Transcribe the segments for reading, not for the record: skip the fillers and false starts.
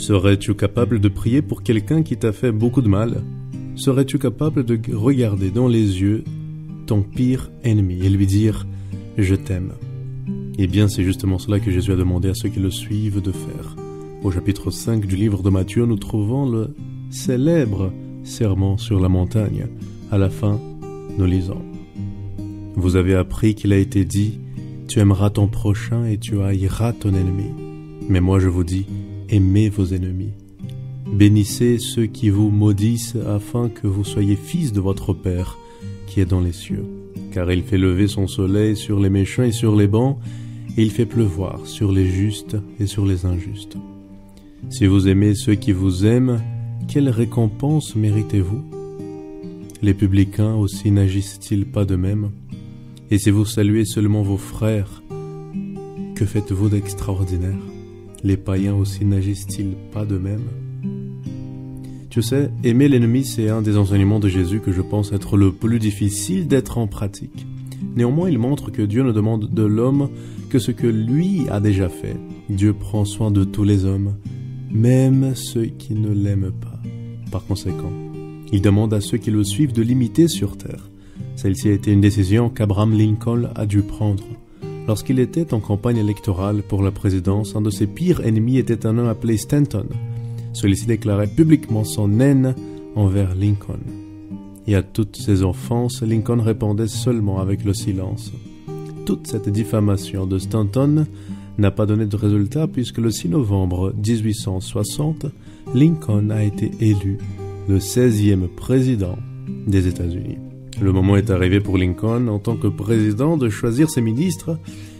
Serais-tu capable de prier pour quelqu'un qui t'a fait beaucoup de mal? Serais-tu capable de regarder dans les yeux ton pire ennemi et lui dire « Je t'aime » ? Eh bien, c'est justement cela que Jésus a demandé à ceux qui le suivent de faire. Au chapitre 5 du livre de Matthieu, nous trouvons le célèbre sermon sur la montagne. À la fin, nous lisons « Vous avez appris qu'il a été dit « Tu aimeras ton prochain et tu haïras ton ennemi. » Mais moi je vous dis « Aimez vos ennemis. Bénissez ceux qui vous maudissent afin que vous soyez fils de votre Père qui est dans les cieux. Car il fait lever son soleil sur les méchants et sur les bons, et il fait pleuvoir sur les justes et sur les injustes. Si vous aimez ceux qui vous aiment, quelle récompense méritez-vous? Les publicains aussi n'agissent-ils pas de même? Et si vous saluez seulement vos frères, que faites-vous d'extraordinaire? Les païens aussi n'agissent-ils pas de même? Tu sais, aimer l'ennemi, c'est un des enseignements de Jésus que je pense être le plus difficile d'être en pratique. Néanmoins, il montre que Dieu ne demande de l'homme que ce que lui a déjà fait. Dieu prend soin de tous les hommes, même ceux qui ne l'aiment pas. Par conséquent, il demande à ceux qui le suivent de l'imiter sur terre. Celle-ci a été une décision qu'Abraham Lincoln a dû prendre. Lorsqu'il était en campagne électorale pour la présidence, un de ses pires ennemis était un homme appelé Stanton. Celui-ci déclarait publiquement son haine envers Lincoln. Et à toutes ses offenses, Lincoln répondait seulement avec le silence. Toute cette diffamation de Stanton n'a pas donné de résultat puisque le 6 novembre 1860, Lincoln a été élu le 16e président des États-Unis. Le moment est arrivé pour Lincoln, en tant que président, de choisir ses ministres,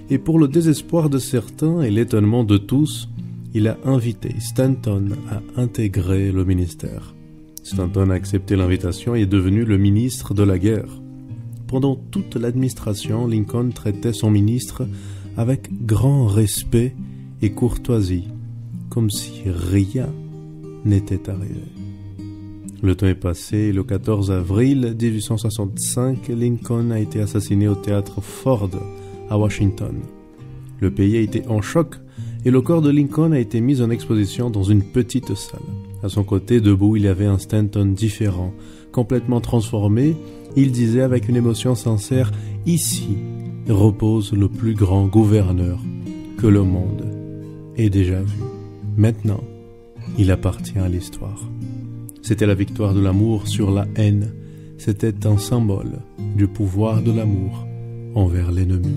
et pour le désespoir de certains et l'étonnement de tous, il a invité Stanton à intégrer le ministère. Stanton a accepté l'invitation et est devenu le ministre de la guerre. Pendant toute l'administration, Lincoln traitait son ministre avec grand respect et courtoisie, comme si rien n'était arrivé. Le temps est passé et le 14 avril 1865, Lincoln a été assassiné au théâtre Ford à Washington. Le pays a été en choc et le corps de Lincoln a été mis en exposition dans une petite salle. À son côté, debout, il y avait un Stanton différent, complètement transformé. Il disait avec une émotion sincère « Ici repose le plus grand gouverneur que le monde ait déjà vu. Maintenant, il appartient à l'histoire. » C'était la victoire de l'amour sur la haine. C'était un symbole du pouvoir de l'amour envers l'ennemi.